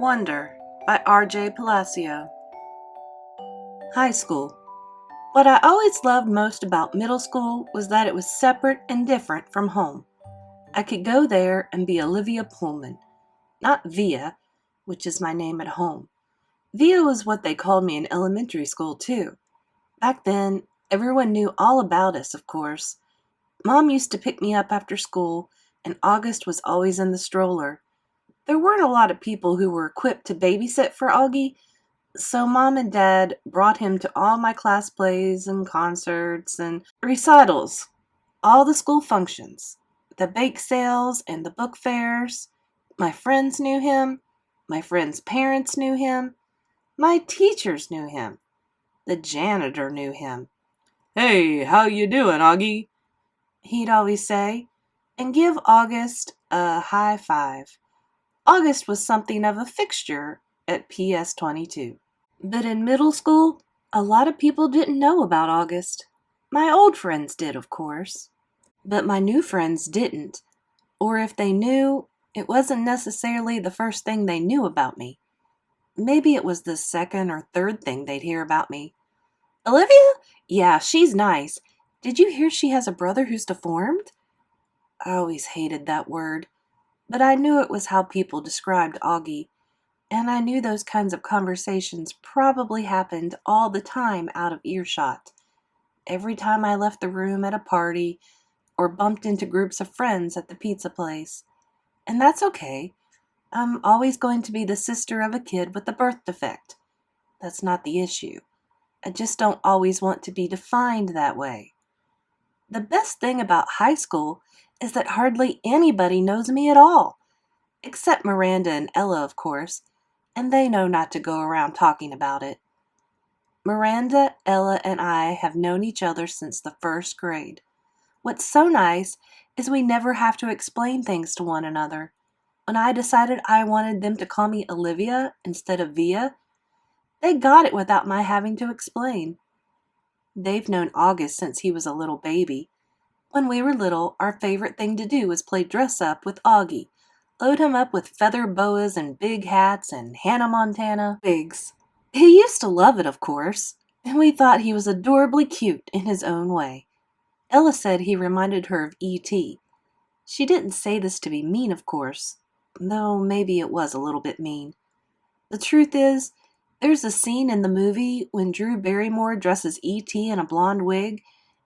Wonder by R.J. Palacio. High school. What I always loved most about middle school was that it was separate and different from home. I could go there and be Olivia Pullman, not Via, which is my name at home. Via was what they called me in elementary school, too. Back then, everyone knew all about us, of course. Mom used to pick me up after school, and August was always in the stroller. There weren't a lot of people who were equipped to babysit for Auggie, so Mom and Dad brought him to all my class plays and concerts and recitals, all the school functions, the bake sales and the book fairs. My friends knew him. My friends' parents knew him. My teachers knew him. The janitor knew him. "Hey, how you doing, Auggie?" he'd always say, and give August a high five. August was something of a fixture at PS 22. But in middle school, a lot of people didn't know about August. My old friends did, of course. But my new friends didn't. Or if they knew, it wasn't necessarily the first thing they knew about me. Maybe it was the second or third thing they'd hear about me. "Olivia? Yeah, she's nice. Did you hear she has a brother who's deformed?" I always hated that word, but I knew it was how people described Auggie. And I knew those kinds of conversations probably happened all the time out of earshot. Every time I left the room at a party or bumped into groups of friends at the pizza place. And that's okay. I'm always going to be the sister of a kid with a birth defect. That's not the issue. I just don't always want to be defined that way. The best thing about high school is that hardly anybody knows me at all. Except Miranda and Ella, of course. And they know not to go around talking about it. Miranda, Ella, and I have known each other since the first grade. What's so nice is we never have to explain things to one another. When I decided I wanted them to call me Olivia instead of Via, they got it without my having to explain. They've known August since he was a little baby. When we were little, our favorite thing to do was play dress-up with Auggie. Load him up with feather boas and big hats and Hannah Montana wigs. He used to love it, of course, and we thought he was adorably cute in his own way. Ella said he reminded her of E.T. She didn't say this to be mean, of course, though maybe it was a little bit mean. The truth is, there's a scene in the movie when Drew Barrymore dresses E.T. in a blonde wig,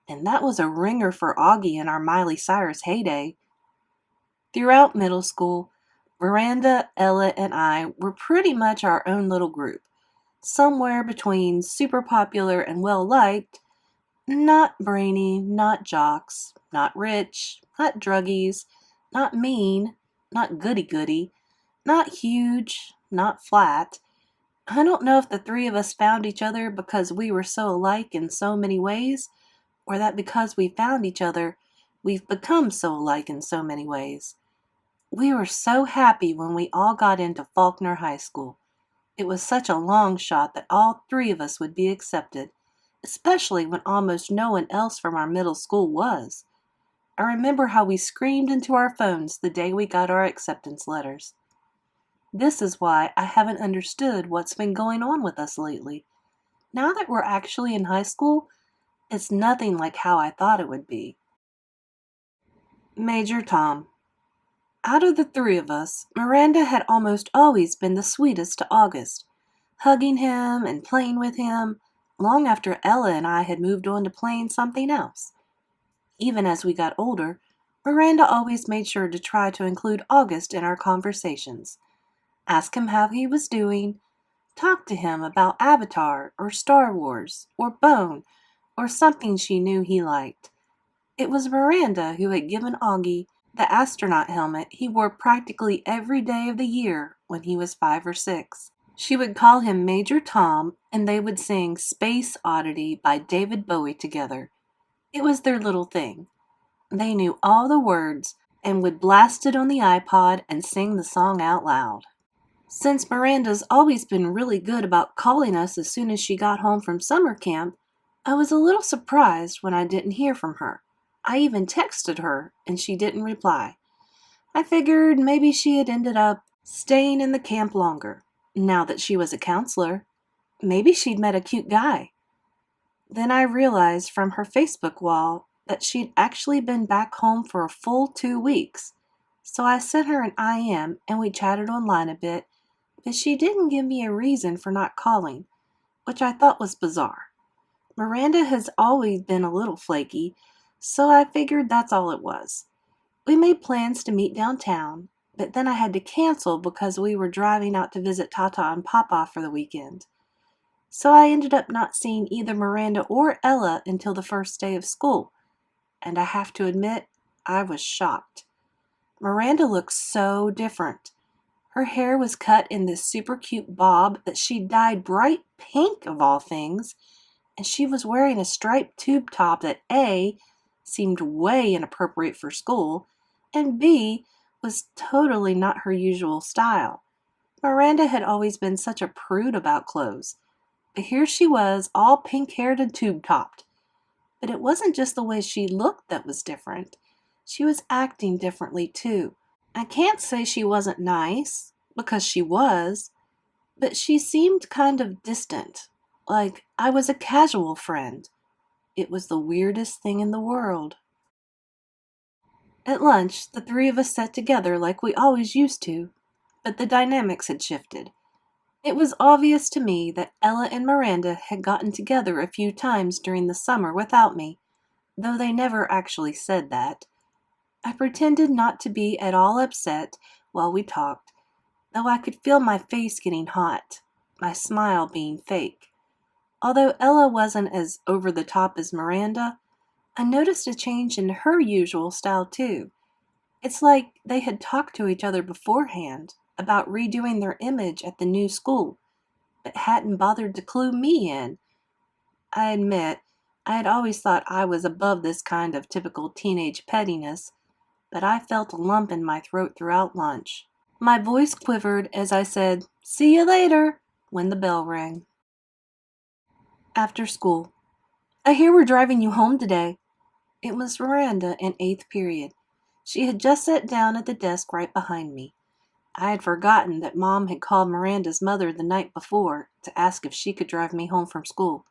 and that was a ringer for Auggie in our Miley Cyrus heyday. Throughout middle school, Miranda, Ella, and I were pretty much our own little group, somewhere between super popular and well-liked, not brainy, not jocks, not rich, not druggies, not mean, not goody-goody, not huge, not flat. I don't know if the three of us found each other because we were so alike in so many ways, or that because we found each other, we've become so alike in so many ways. We were so happy when we all got into Faulkner High School. It was such a long shot that all three of us would be accepted, especially when almost no one else from our middle school was. I remember how we screamed into our phones the day we got our acceptance letters. This is why I haven't understood what's been going on with us lately. Now that we're actually in high school, it's nothing like how I thought it would be. Major Tom. Out of the three of us, Miranda had almost always been the sweetest to August, hugging him and playing with him, long after Ella and I had moved on to playing something else. Even as we got older, Miranda always made sure to try to include August in our conversations. Ask him how he was doing, talk to him about Avatar or Star Wars or Bone or something she knew he liked. It was Miranda who had given Auggie the astronaut helmet he wore practically every day of the year when he was 5 or 6. She would call him Major Tom, and they would sing Space Oddity by David Bowie together. It was their little thing. They knew all the words and would blast it on the iPod and sing the song out loud. Since Miranda's always been really good about calling us as soon as she got home from summer camp, I was a little surprised when I didn't hear from her. I even texted her, and she didn't reply. I figured maybe she had ended up staying in the camp longer. now that she was a counselor. Maybe she'd met a cute guy. Then I realized from her Facebook wall that she'd actually been back home for a full 2 weeks. So I sent her an IM and we chatted online a bit, but she didn't give me a reason for not calling, which I thought was bizarre. Miranda has always been a little flaky, so I figured that's all it was. We made plans to meet downtown, but then I had to cancel because we were driving out to visit Tata and Papa for the weekend. So I ended up not seeing either Miranda or Ella until the first day of school, and I have to admit, I was shocked. Miranda looked so different. Her hair was cut in this super cute bob that she dyed bright pink of all things, and she was wearing a striped tube top that A, seemed way inappropriate for school, and B, was totally not her usual style. Miranda had always been such a prude about clothes, but here she was, all pink-haired and tube-topped. But it wasn't just the way she looked that was different. She was acting differently, too. I can't say she wasn't nice, because she was, but she seemed kind of distant, like I was a casual friend. It was the weirdest thing in the world. At lunch, the three of us sat together like we always used to, but the dynamics had shifted. It was obvious to me that Ella and Miranda had gotten together a few times during the summer without me, though they never actually said that. I pretended not to be at all upset while we talked, though I could feel my face getting hot, my smile being fake. Although Ella wasn't as over the top as Miranda, I noticed a change in her usual style too. It's like they had talked to each other beforehand about redoing their image at the new school, but hadn't bothered to clue me in. I admit, I had always thought I was above this kind of typical teenage pettiness, but I felt a lump in my throat throughout lunch. My voice quivered as I said, "See you later," when the bell rang. After school. "I hear we're driving you home today." It was Miranda in 8th period. She had just sat down at the desk right behind me. I had forgotten that Mom had called Miranda's mother the night before to ask if she could drive me home from school.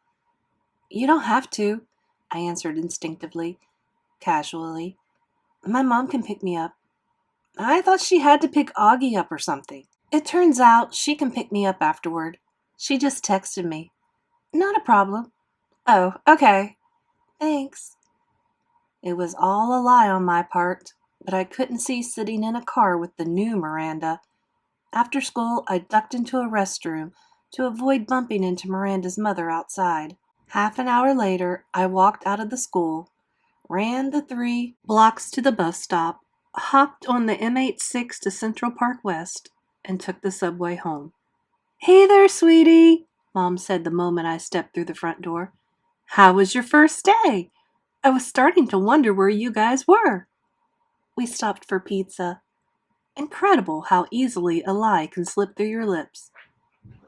"You don't have to," I answered instinctively, casually. "My mom can pick me up." I thought she had to pick Auggie up or something. It turns out she can pick me up afterward. She just texted me. "Not a problem." "Oh, okay. Thanks." It was all a lie on my part, but I couldn't see sitting in a car with the new Miranda. After school, I ducked into a restroom to avoid bumping into Miranda's mother outside. Half an hour later, I walked out of the school, ran the 3 blocks to the bus stop, hopped on the M86 to Central Park West, and took the subway home. "Hey there, sweetie," Mom said the moment I stepped through the front door. "How was your first day? I was starting to wonder where you guys were." We stopped for pizza. Incredible how easily a lie can slip through your lips.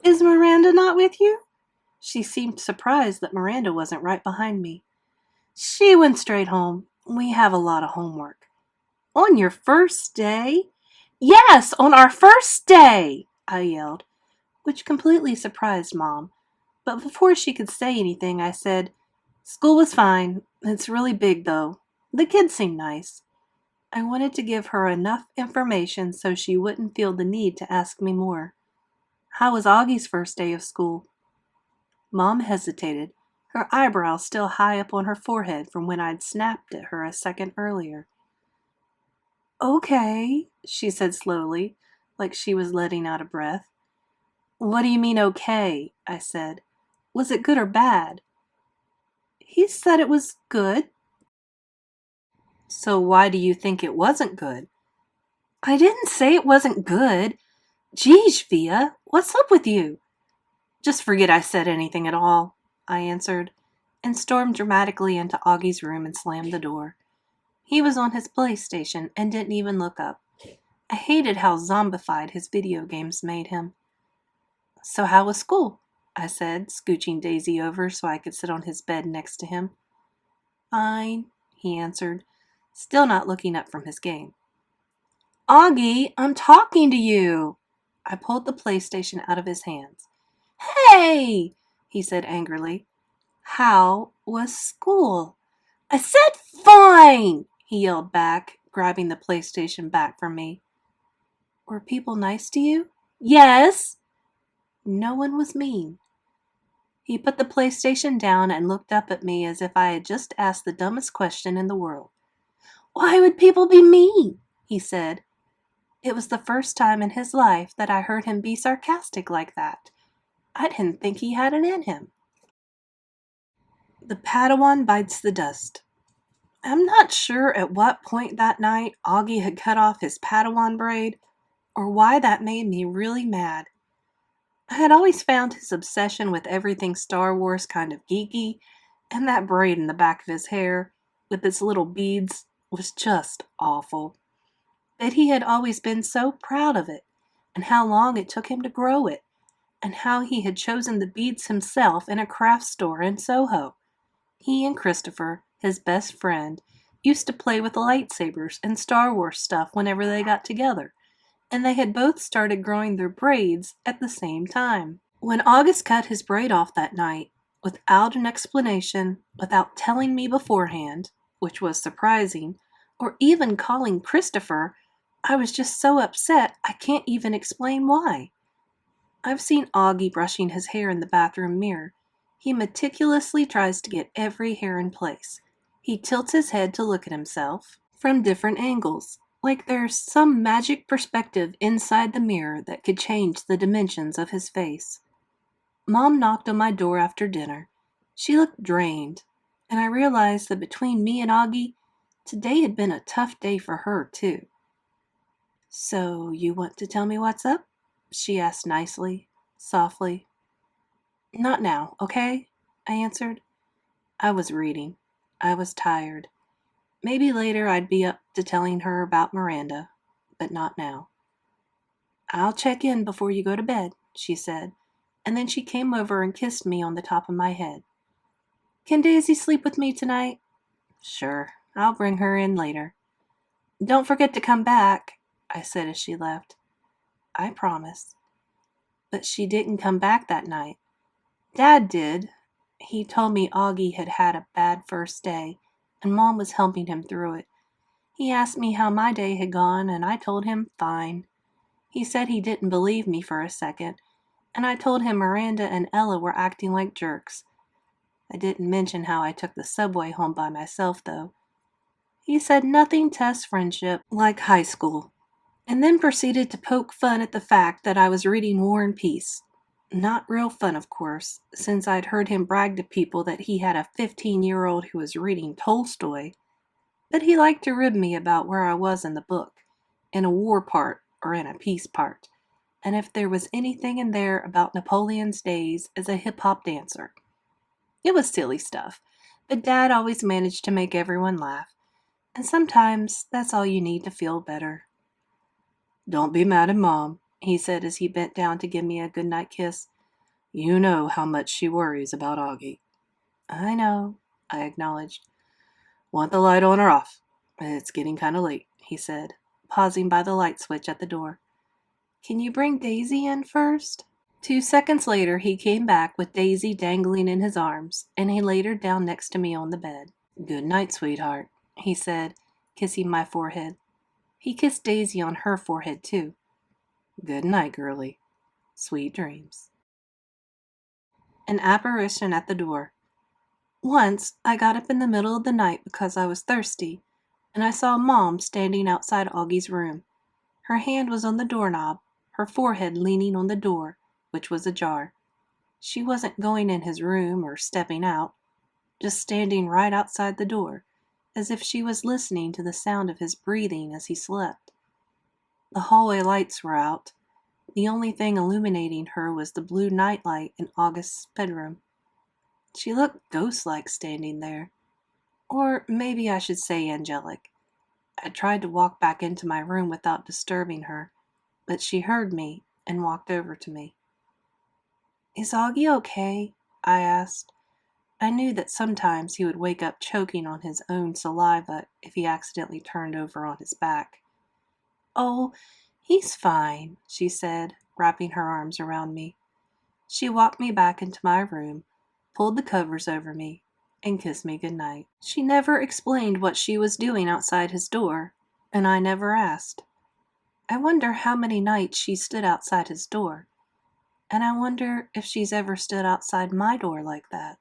"Is Miranda not with you?" She seemed surprised that Miranda wasn't right behind me. "She went straight home. We have a lot of homework." "On your first day?" "Yes, on our first day!" I yelled, which completely surprised Mom. But before she could say anything, I said, "School was fine. It's really big, though. The kids seem nice." I wanted to give her enough information so she wouldn't feel the need to ask me more. "How was Augie's first day of school?" Mom hesitated, her eyebrows still high up on her forehead from when I'd snapped at her a second earlier. "Okay," she said slowly, like she was letting out a breath. "What do you mean, okay?" I said. "Was it good or bad?" "He said it was good." "So why do you think it wasn't good?" "I didn't say it wasn't good. Geez, Via, what's up with you?" "Just forget I said anything at all," I answered, and stormed dramatically into Augie's room and slammed the door. He was on his PlayStation and didn't even look up. I hated how zombified his video games made him. "So how was school?" I said, scooching Daisy over so I could sit on his bed next to him. "Fine," he answered, still not looking up from his game. "Auggie, I'm talking to you!" I pulled the PlayStation out of his hands. "Hey!" he said angrily. "How was school?" "I said fine!" he yelled back, grabbing the PlayStation back from me. "Were people nice to you?" "Yes." "No one was mean." He put the PlayStation down and looked up at me as if I had just asked the dumbest question in the world. "Why would people be mean?" he said. It was the first time in his life that I heard him be sarcastic like that. I didn't think he had it in him. The Padawan bites the dust. I'm not sure at what point that night Auggie had cut off his Padawan braid, or why that made me really mad. I had always found his obsession with everything Star Wars kind of geeky, and that braid in the back of his hair, with its little beads, was just awful. But he had always been so proud of it, and how long it took him to grow it, and how he had chosen the beads himself in a craft store in Soho. He and Christopher, his best friend, used to play with lightsabers and Star Wars stuff whenever they got together, and they had both started growing their braids at the same time. When August cut his braid off that night, without an explanation, without telling me beforehand, which was surprising, or even calling Christopher, I was just so upset I can't even explain why. I've seen Auggie brushing his hair in the bathroom mirror. He meticulously tries to get every hair in place. He tilts his head to look at himself from different angles, like there's some magic perspective inside the mirror that could change the dimensions of his face. Mom knocked on my door after dinner. She looked drained, and I realized that between me and Auggie, today had been a tough day for her, too. "So you want to tell me what's up?" she asked nicely, softly. "Not now, okay?" I answered. I was reading. I was tired. Maybe later I'd be up to telling her about Miranda, but not now. "I'll check in before you go to bed," she said, and then she came over and kissed me on the top of my head. "Can Daisy sleep with me tonight?" "Sure, I'll bring her in later." "Don't forget to come back," I said as she left. I promised. But she didn't come back that night. Dad did. He told me Auggie had had a bad first day, and Mom was helping him through it. He asked me how my day had gone, and I told him fine. He said he didn't believe me for a second, and I told him Miranda and Ella were acting like jerks. I didn't mention how I took the subway home by myself, though. He said nothing tests friendship like high school, and then proceeded to poke fun at the fact that I was reading War and Peace. Not real fun, of course, since I'd heard him brag to people that he had a 15-year-old who was reading Tolstoy, but he liked to rib me about where I was in the book, in a war part or in a peace part, and if there was anything in there about Napoleon's days as a hip-hop dancer. It was silly stuff, but Dad always managed to make everyone laugh, and sometimes that's all you need to feel better. "Don't be mad at Mom," he said as he bent down to give me a goodnight kiss. "You know how much she worries about Auggie." "I know," I acknowledged. "Want the light on or off? It's getting kind of late," he said, pausing by the light switch at the door. "Can you bring Daisy in first?" 2 seconds later, he came back with Daisy dangling in his arms, and he laid her down next to me on the bed. "Good night, sweetheart," he said, kissing my forehead. He kissed Daisy on her forehead, too. "Good night, girlie. Sweet dreams." An apparition at the door. Once, I got up in the middle of the night because I was thirsty, and I saw Mom standing outside Augie's room. Her hand was on the doorknob, her forehead leaning on the door, which was ajar. She wasn't going in his room or stepping out, just standing right outside the door, as if she was listening to the sound of his breathing as he slept. The hallway lights were out. The only thing illuminating her was the blue nightlight in August's bedroom. She looked ghost-like standing there. Or maybe I should say angelic. I tried to walk back into my room without disturbing her, but she heard me and walked over to me. "Is Auggie okay?" I asked. I knew that sometimes he would wake up choking on his own saliva if he accidentally turned over on his back. "Oh, he's fine," she said. wrapping her arms around me. She walked me back into my room, pulled the covers over me, and kissed me goodnight. She never explained what she was doing outside his door, and I never asked. I wonder how many nights she stood outside his door, and I wonder if she's ever stood outside my door like that.